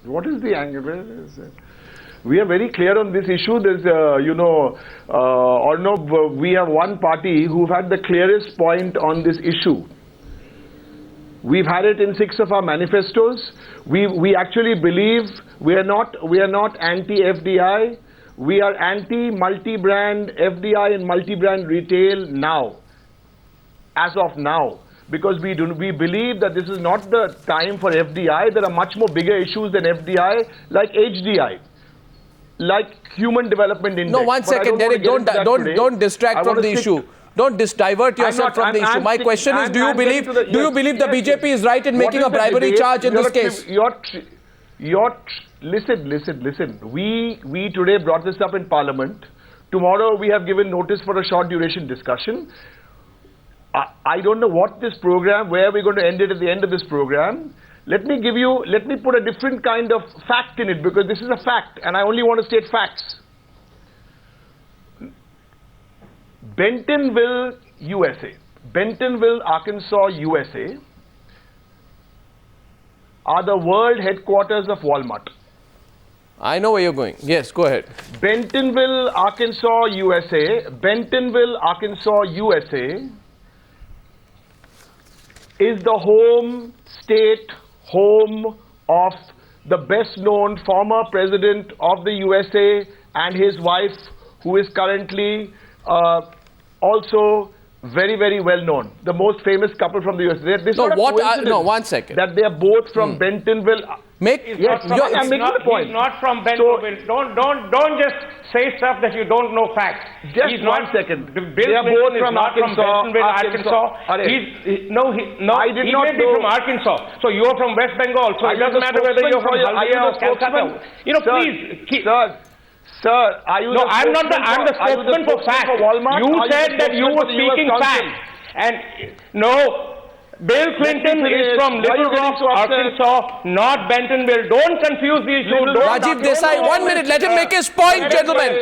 What is the angle? We are very clear on this issue. There's, Arnab, we have one party who've had the clearest point on this issue. We've had it in 6 of our manifestos. We actually believe we are not anti-FDI. We are anti-multi-brand FDI and multi-brand retail now, as of now, because we believe that this is not the time for FDI. There are much more bigger issues than FDI, like HDI, like Human Development Index. No, one second, Derek. Don't distract from the issue. Don't divert yourself from the issue. My question is, do you believe the BJP is right in making a bribery charge in this case? Listen. We today brought this up in Parliament. Tomorrow we have given notice for a short duration discussion. I don't know what this program, where we're going to end it at the end of this program. Let me put a different kind of fact in it, because this is a fact and I only want to state facts. Bentonville, USA, Arkansas, USA are the world headquarters of Walmart. I know where you're going. Yes, go ahead. Bentonville, Arkansas, USA is the home of the best known former president of the USA and his wife, who is currently also very, very well known. The most famous couple from the US. One second. That they are both from Bentonville. I'm making the point. He's not from Bentonville. So, don't just say stuff that you don't know facts. Just one second. Bill Clinton is not from Bentonville, Arkansas. He may be from Arkansas. So you're from West Bengal. So it doesn't matter whether you're from Haldia or Calcutta. Please. Sir, are you? No, I'm not. I'm the spokesman for facts. You said that you were speaking facts, and no, Bill Clinton is from Little Rock, Arkansas, not Bentonville. Don't confuse these two. Rajiv Desai, 1 minute. Let him make his point, gentlemen.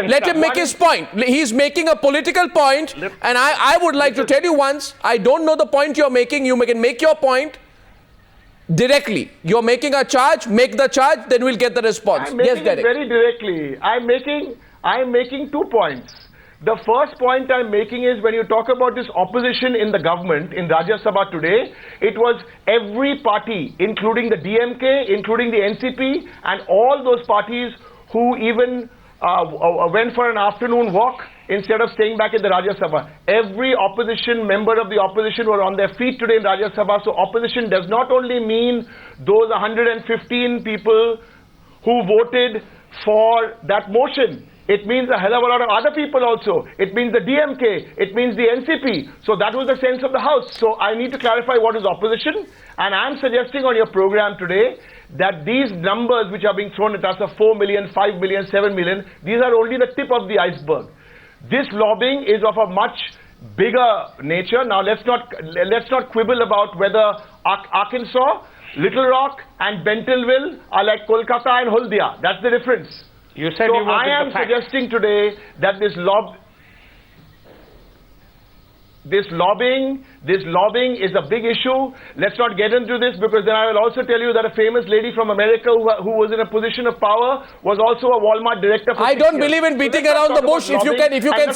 Let him make his point. He's making a political point, and I would like to tell you once. I don't know the point you're making. You can make your point directly. You're making a charge, make the charge, then we'll get the response. Yes, Derek. Very directly. I'm making 2 points. The first point I'm making is, when you talk about this opposition in the government in Rajya Sabha today, it was every party, including the DMK, including the NCP, and all those parties who even went for an afternoon walk instead of staying back in the Rajya Sabha. Every opposition member of the opposition were on their feet today in Rajya Sabha. So opposition does not only mean those 115 people who voted for that motion. It means a hell of a lot of other people also. It means the DMK. It means the NCP. So that was the sense of the House. So I need to clarify what is opposition. And I'm suggesting on your program today that these numbers which are being thrown at us of 4 million, 5 million, 7 million, these are only the tip of the iceberg. This lobbying is of a much bigger nature. Now let's not quibble about whether Arkansas, Little Rock and Bentonville are like Kolkata and Haldia. That's the difference. You said so you wanted I am suggesting today that this lobbying is a big issue. Let's not get into this, because then I will also tell you that a famous lady from America who was in a position of power was also a Walmart director for I don't believe in beating around the bush. If you can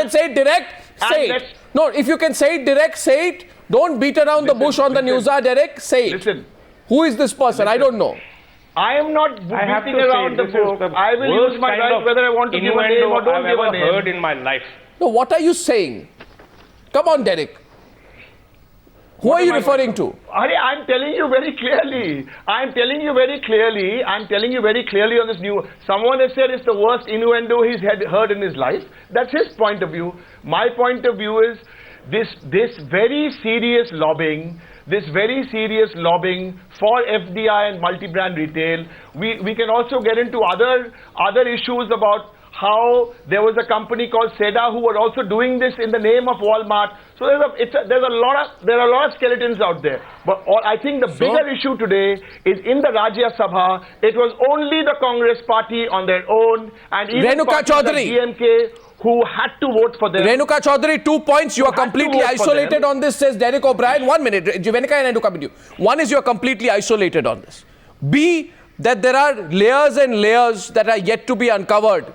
say it direct, say it. No, if you can say it direct, say it. Don't beat around the bush on the news, Derek. Say it. Listen. Who is this person? I don't know. I am not beating around the bush. I will use my right whether I want to give a name or don't give a name. I've ever heard in my life. No, what are you saying? Come on, Derek. Who are you referring to? I'm telling you very clearly. I'm telling you very clearly on this new. Someone has said it's the worst innuendo he's heard in his life. That's his point of view. My point of view is this very serious lobbying. This very serious lobbying for FDI and multi-brand retail. We can also get into other issues about how there was a company called SEDA who were also doing this in the name of Walmart. So there are a lot of skeletons out there. But I think the bigger issue today is in the Rajya Sabha. It was only the Congress party on their own, and even Renuka Chaudhary, DMK, who had to vote for them. Renuka Chaudhary, 2 points. You are completely isolated on this, says Derek O'Brien. 1 minute. Renuka and Renuka, one is you are completely isolated on this. B, that there are layers and layers that are yet to be uncovered.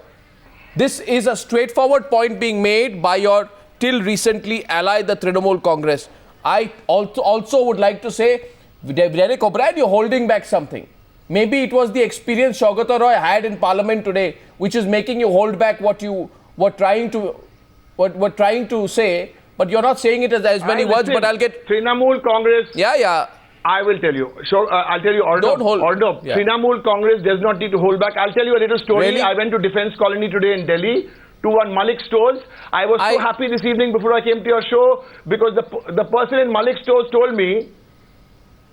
This is a straightforward point being made by your till recently ally, the Trinamool Congress. I also would like to say, Derek O'Brien, you're holding back something. Maybe it was the experience Saugata Roy had in Parliament today, which is making you hold back what you were trying to say, but you're not saying it as many words. But I'll get Trinamool Congress. Yeah. I will tell you. So I'll tell you. Don't hold. Yeah. Trinamool Congress does not need to hold back. I'll tell you a little story. Really? I went to Defence Colony today in Delhi to one Malik Stores. I was so happy this evening before I came to your show because the person in Malik Stores told me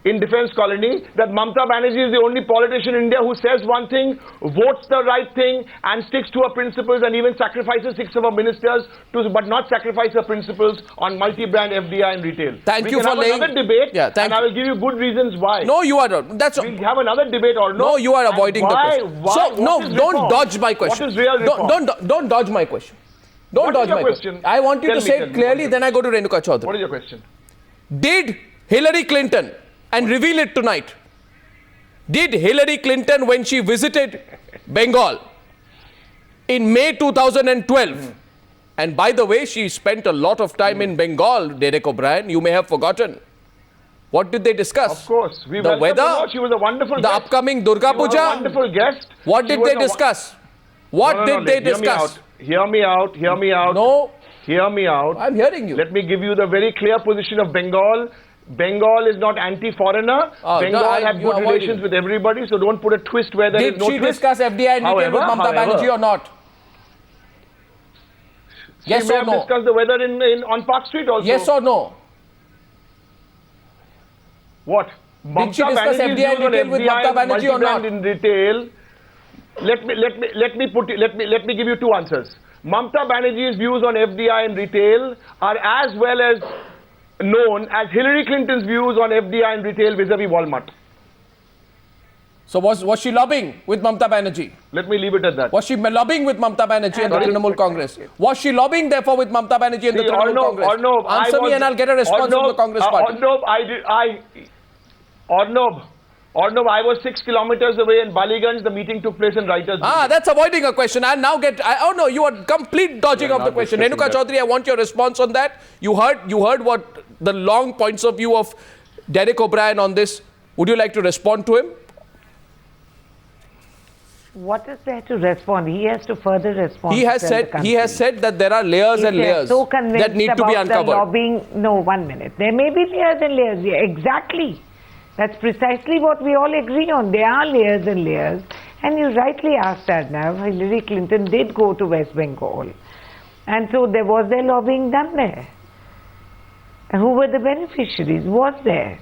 in Defence Colony that Mamta Banerjee is the only politician in India who says one thing, votes the right thing and sticks to her principles and even sacrifices 6 of her ministers but not sacrifice her principles on multi-brand FDI and retail. Thank you for laying... another debate and I will give you good reasons why. No, you are not. We'll have another debate or no. No, you are avoiding the question. Don't dodge my question. What is real reform? Don't dodge my question. Don't dodge my question. I want you to say it clearly, then I go to Renuka Chaudhary. What is your question? Did Hillary Clinton, and reveal it tonight, did Hillary Clinton, when she visited Bengal in May 2012, and by the way, she spent a lot of time in Bengal, Derek O'Brien, you may have forgotten. What did they discuss? Of course. The weather, she was a wonderful the guest. upcoming Durga Puja. She was a wonderful guest. What did they discuss? What did they discuss? Hear me out. No. Hear me out. I'm hearing you. Let me give you the very clear position of Bengal. Bengal is not anti-foreigner. Bengal had good relations with everybody, so don't put a twist where there is no twist. Did she discuss FDI and retail with Mamta Banerjee or not? Yes or no? She may have discussed the weather on Park Street also. Yes or no? What? Did she discuss FDI and retail with Mamta Banerjee or not? In retail. Let me give you two answers. Mamta Banerjee's views on FDI and retail are as well as known as Hillary Clinton's views on FDI and retail vis-a-vis Walmart. So was she lobbying with Mamta Banerjee? Let me leave it at that. Was she lobbying with Mamta Banerjee and the Trinamool Congress? Was she lobbying therefore with Mamta Banerjee and the Trinamool Congress? Answer me and I'll get a response from the Congress party. Arnab, I was 6 kilometers away in Baliganj. The meeting took place in Writers' Building. That's avoiding a question. I'll now get... oh no, you are complete dodging of the question. Renuka Chaudhary, I want your response on that. You heard what the long points of view of Derek O'Brien on this. Would you like to respond to him? What is there to respond? He has to further respond. He has said that there are layers and layers that need to be uncovered. Lobbying, no, 1 minute. There may be layers and layers. Yeah, exactly. That's precisely what we all agree on. There are layers and layers. And you rightly asked, Arnab, Hillary Clinton did go to West Bengal. And so there was their lobbying done there. And who were the beneficiaries? Was there?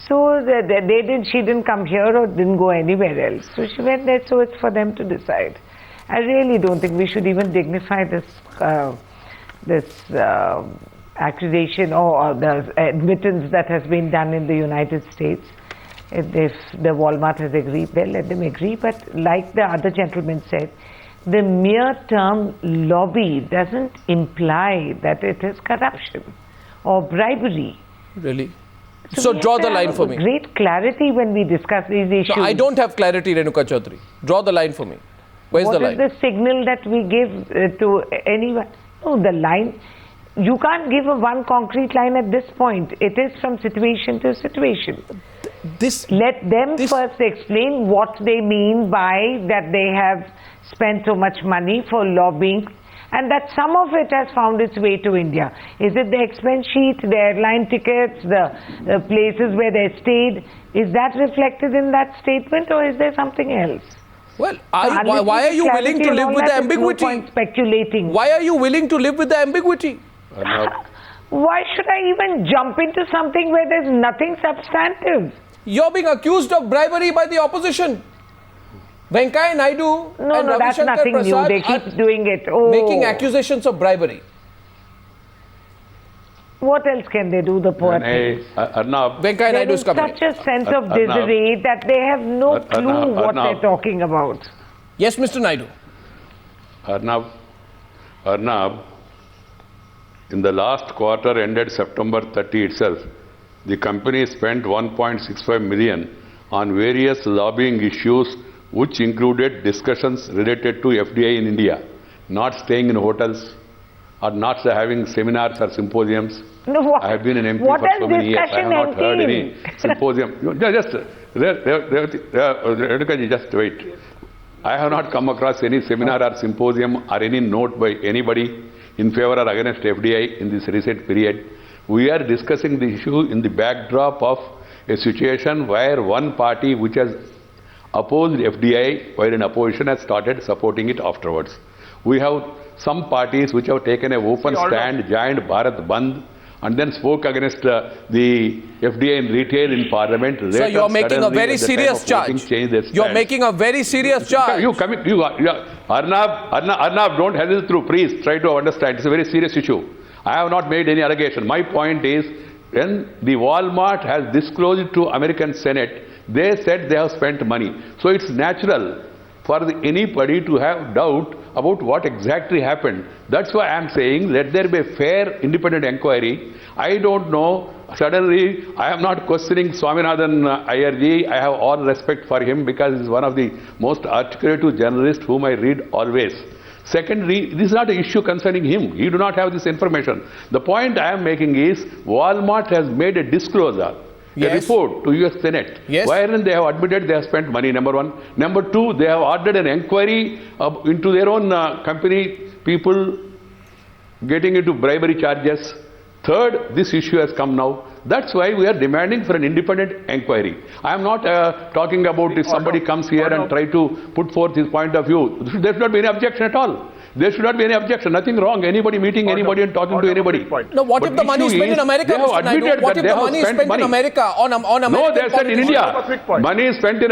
So she didn't come here or didn't go anywhere else. So she went there, so it's for them to decide. I really don't think we should even dignify this accusation or the admittance that has been done in the United States. If the Walmart has agreed, well, let them agree. But like the other gentleman said, the mere term lobby doesn't imply that it is corruption or bribery. Really? So draw the line for me. Great clarity when we discuss these issues. No, I don't have clarity, Renuka Chaudhary. Draw the line for me. Where's the line? What is the signal that we give to anyone? No, the line... You can't give one concrete line at this point. It is from situation to situation. Let them first explain what they mean by that they have spent so much money for lobbying and that some of it has found its way to India. Is it the expense sheet, the airline tickets, the places where they stayed? Is that reflected in that statement or is there something else? Well, why are you willing to live with the ambiguity? No point speculating. Why are you willing to live with the ambiguity? Why should I even jump into something where there's nothing substantive? You're being accused of bribery by the opposition. Venkaiah Naidu and that's Ravi Shankar nothing Prasad new. They keep doing it. Making accusations of bribery. What else can they do, the poor thing? Venkaiah Naidu is coming. Such a sense of disarray that they have no clue what they're talking about. Yes, Mr. Naidu. Arnab, in the last quarter ended September 30 itself, the company spent 1.65 million on various lobbying issues which included discussions related to FDI in India, not staying in hotels or not having seminars or symposiums. No, what, I have been an MP what for so many years. I have not heard any symposium. Renuka, just wait. I have not come across any seminar or symposium or any note by anybody in favor or against FDI in this recent period. We are discussing the issue in the backdrop of a situation where one party which has opposed FDI while in opposition has started supporting it afterwards. We have some parties which have taken an open stand, joined Bharat Bandh, and then spoke against the FDI in retail in Parliament. So you are making a very serious charge. You are making a very serious charge. Arnab, don't hesitate through. Please try to understand. It's a very serious issue. I have not made any allegation. My point is, when the Walmart has disclosed to American Senate, they said they have spent money. So it's natural for anybody to have doubt about what exactly happened. That's why I am saying let there be a fair independent inquiry. I don't know, suddenly I am not questioning Swaminathan Iyerji. I have all respect for him because he is one of the most articulate journalists whom I read always. Secondly, this is not an issue concerning him. He do not have this information. The point I am making is Walmart has made a disclosure. Yes. A report to US Senate, wherein they have admitted they have spent money, number one. Number two, they have ordered an inquiry into their own company, people getting into bribery charges. Third, this issue has come now. That's why we are demanding for an independent inquiry. I am not talking about if somebody comes here and try to put forth his point of view. There should not be any objection at all. There should not be any objection. Nothing wrong. Anybody meeting anybody and talking to anybody. No, what if the money is spent in America, Mr. Naidu? What if the money is spent in America on American? No, they said in India. Money is spent in...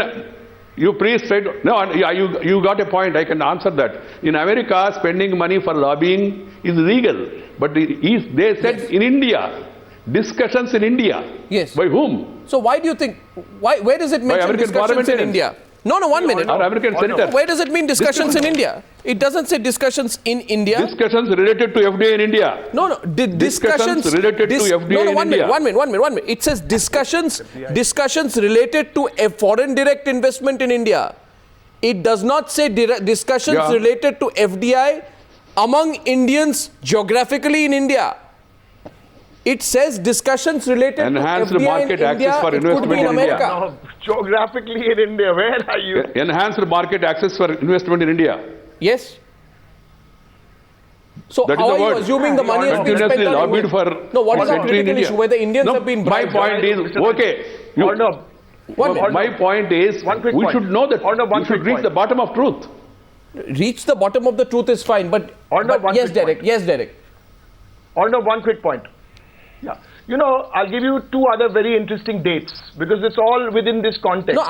You please try to... No, you got a point. I can answer that. In America, spending money for lobbying is legal. But they said in India. Discussions in India. Yes. By whom? So why do you think... Where does it mention discussions in India? No, 1 minute. Or American senators. Where does it mean discussions in India? It doesn't say discussions in India. Discussions related to FDI in India. No. Discussions related to FDI in India. One minute. It says discussions related to a foreign direct investment in India. It does not say discussions related to FDI among Indians geographically in India. It says discussions related enhanced to FDI market in access India. for investment in India. No, geographically in India, where are you? Enhanced market access for investment in India. Yes. So that how is are you assuming the money has been spent on lobbied for No, what is our critical issue? Where the Indians have been bribed? My point is, okay. My point is, we should know that we should reach the bottom of truth. Reach the bottom of the truth is fine, but yes, Derek. Yes, Derek. Arnav, one quick point. Yeah. You know, I'll give you two other very interesting dates because it's all within this context. No,